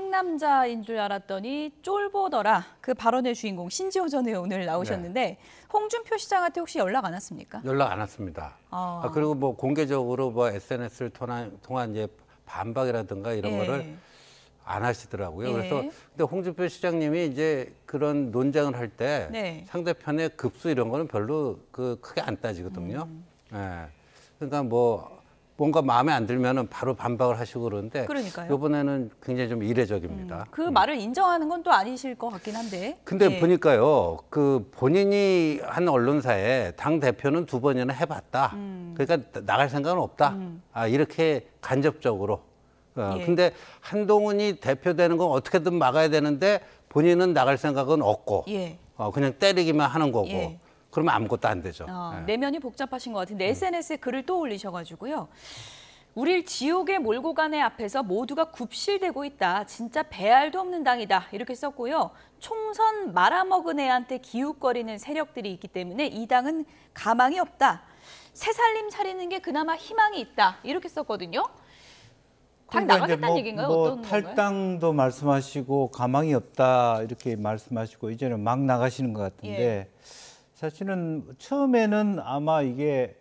상남자인 줄 알았더니 쫄보더라. 그 발언의 주인공 신지호 전 의원 오늘 나오셨는데 홍준표 시장한테 혹시 연락 안 왔습니까? 연락 안 왔습니다. 그리고 뭐 공개적으로 뭐 SNS를 통한 이제 반박이라든가 이런 거를 안 하시더라고요. 그래서 근데 홍준표 시장님이 이제 그런 논쟁을 할 때 상대편의 급수 이런 거는 별로 크게 안 따지거든요. 그러니까 뭐 뭔가 마음에 안 들면은 바로 반박을 하시고 그러는데 그러니까요. 이번에는 굉장히 좀 이례적입니다. 그 말을 인정하는 건 또 아니실 것 같긴 한데. 근데 보니까요, 그 본인이 한 언론사에 당 대표는 2번이나 해봤다. 그러니까 나갈 생각은 없다. 이렇게 간접적으로. 근데 한동훈이 대표되는 건 어떻게든 막아야 되는데 본인은 나갈 생각은 없고 그냥 때리기만 하는 거고. 그러면 아무것도 안 되죠. 내면이 복잡하신 것 같은데 SNS에 글을 또 올리셔가지고요. 우릴 지옥에 몰고 가네 앞에서 모두가 굽실대고 있다. 진짜 배알도 없는 당이다. 이렇게 썼고요. 총선 말아먹은 애한테 기웃거리는 세력들이 있기 때문에 이 당은 가망이 없다. 새살림 차리는 게 그나마 희망이 있다. 이렇게 썼거든요. 당 나가겠다는 얘기인가요? 어떤 건가요? 탈당도 말씀하시고 가망이 없다 이렇게 말씀하시고 이제는 막 나가시는 것 같은데 사실은 처음에는 아마 이게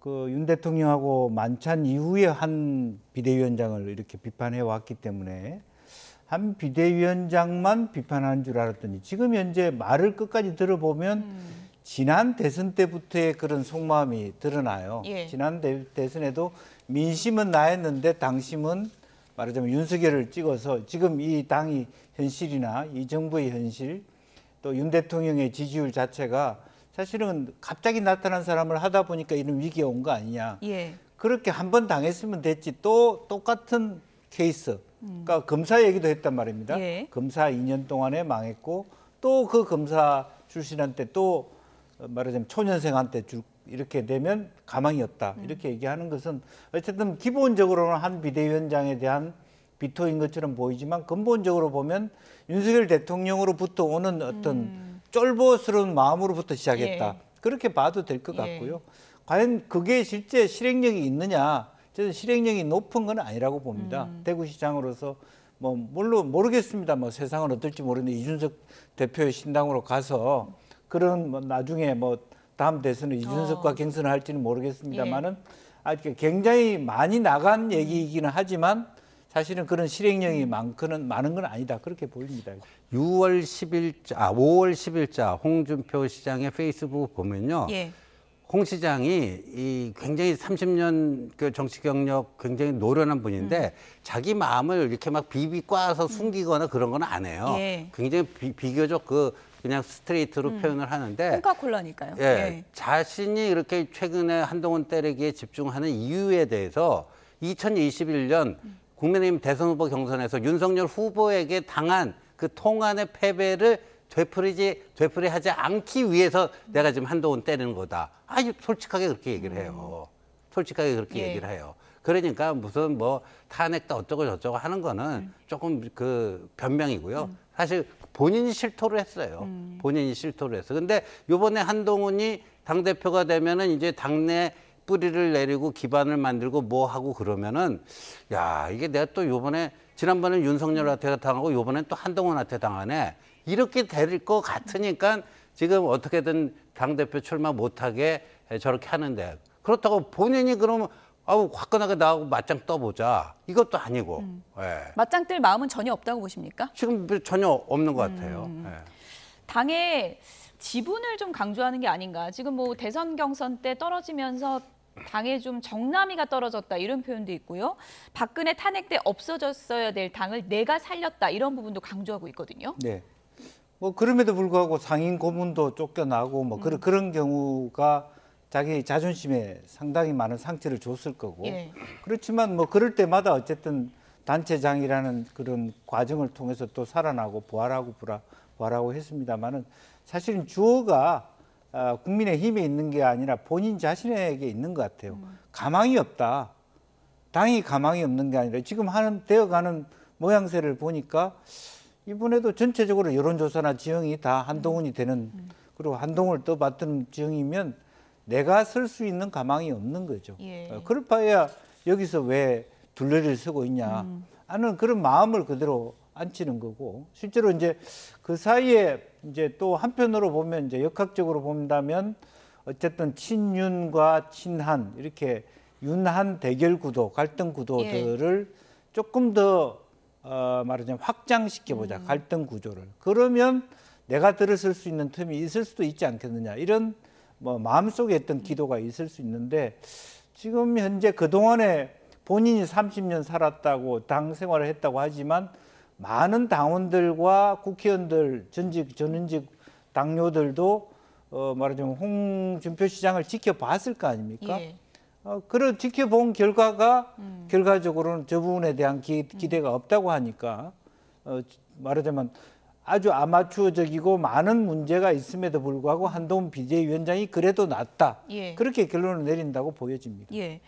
그 윤 대통령하고 만찬 이후에 한 비대위원장을 이렇게 비판해 왔기 때문에 한 비대위원장만 비판하는 줄 알았더니 지금 현재 말을 끝까지 들어보면 지난 대선 때부터의 그런 속마음이 드러나요. 지난 대선에도 민심은 나였는데 당심은 말하자면 윤석열을 찍어서 지금 이 당이 현실이나 이 정부의 현실 또 윤 대통령의 지지율 자체가 사실은 갑자기 나타난 사람을 하다 보니까 이런 위기가 온 거 아니냐. 그렇게 한 번 당했으면 됐지 또 똑같은 케이스. 그러니까 검사 얘기도 했단 말입니다. 검사 2년 동안에 망했고 또 그 검사 출신한테 또 말하자면 초년생한테 이렇게 되면 가망이 없다. 이렇게 얘기하는 것은 어쨌든 기본적으로는 한 비대위원장에 대한 비토인 것처럼 보이지만 근본적으로 보면 윤석열 대통령으로부터 오는 어떤 쫄보스러운 마음으로부터 시작했다. 그렇게 봐도 될 것 같고요. 과연 그게 실제 실행력이 있느냐? 저는 실행력이 높은 건 아니라고 봅니다. 대구시장으로서 뭐 물론 모르겠습니다. 뭐 세상은 어떨지 모르는데 이준석 대표의 신당으로 가서 그런 뭐 나중에 뭐 다음 대선에 이준석과 경선을 할지는 모르겠습니다만은 굉장히 많이 나간 얘기이기는 하지만 사실은 그런 실행력이 많은 건 아니다. 그렇게 보입니다. 5월 10일자 홍준표 시장의 페이스북 보면요. 홍 시장이 이 굉장히 30년 그 정치 경력 굉장히 노련한 분인데 자기 마음을 이렇게 막 비비꼬아서 숨기거나 그런 건 안 해요. 굉장히 비교적 그냥 스트레이트로 표현을 하는데 콩카콜라니까요. 자신이 이렇게 최근에 한동훈 때리기에 집중하는 이유에 대해서 2021년 국민의힘 대선 후보 경선에서 윤석열 후보에게 당한 그 통한의 패배를 되풀이하지 않기 위해서 내가 지금 한동훈 때리는 거다. 솔직하게 그렇게 얘기를 해요. 솔직하게 그렇게 얘기를 해요. 그러니까 무슨 뭐 탄핵도 어쩌고 저쩌고 하는 거는 조금 그 변명이고요. 사실 본인이 실토를 했어요. 본인이 실토를 했어. 근데 요번에 한동훈이 당대표가 되면은 이제 당내 뿌리를 내리고 기반을 만들고 뭐 하고 그러면은 야, 이게 내가 또 요번에 지난번에 윤석열한테 당하고 요번엔 또 한동훈한테 당하네. 이렇게 될 것 같으니까 지금 어떻게든 당대표 출마 못하게 저렇게 하는데 그렇다고 본인이 그러면 화끈하게 나하고 맞짱 떠보자. 이것도 아니고. 맞짱 뜰 마음은 전혀 없다고 보십니까? 지금 전혀 없는 것 같아요. 당의 지분을 좀 강조하는 게 아닌가. 지금 뭐 대선 경선 때 떨어지면서 당에 좀 정남이가 떨어졌다 이런 표현도 있고요. 박근혜 탄핵 때 없어졌어야 될 당을 내가 살렸다 이런 부분도 강조하고 있거든요. 뭐 그럼에도 불구하고 상임 고문도 쫓겨나고 뭐 그런 경우가 자기 자존심에 상당히 많은 상처를 줬을 거고 그렇지만 뭐 그럴 때마다 어쨌든 단체장이라는 그런 과정을 통해서 또 살아나고 부활하고 했습니다만은 사실은 주어가 국민의힘에 있는 게 아니라 본인 자신에게 있는 것 같아요. 가망이 없다. 당이 가망이 없는 게 아니라 지금 되어가는 모양새를 보니까 이번에도 전체적으로 여론조사나 지형이 다 한동훈이 되는 그리고 한동훈을 떠받드는 지형이면 내가 설 수 있는 가망이 없는 거죠. 그럴 바에야 여기서 왜 둘레를 서고 있냐 하는 그런 마음을 그대로 앉히는 거고 실제로 이제 그 사이에 이제 또 한편으로 보면 이제 역학적으로 본다면 어쨌든 친윤과 친한 이렇게 윤한 대결 구도, 갈등 구도들을 조금 더 말하자면 확장시켜 보자. 갈등 구조를. 그러면 내가 들어설 수 있는 틈이 있을 수도 있지 않겠느냐. 이런 뭐 마음속에 어떤 기도가 있을 수 있는데 지금 현재 그동안에 본인이 30년 살았다고 당 생활을 했다고 하지만 많은 당원들과 국회의원들, 전현직 당료들도 말하자면 홍준표 시장을 지켜봤을 거 아닙니까? 예. 그런 지켜본 결과가 결과적으로는 저 부분에 대한 기대가 없다고 하니까 말하자면 아주 아마추어적이고 많은 문제가 있음에도 불구하고 한동훈 비대위원장이 그래도 낫다. 예. 그렇게 결론을 내린다고 보여집니다. 예.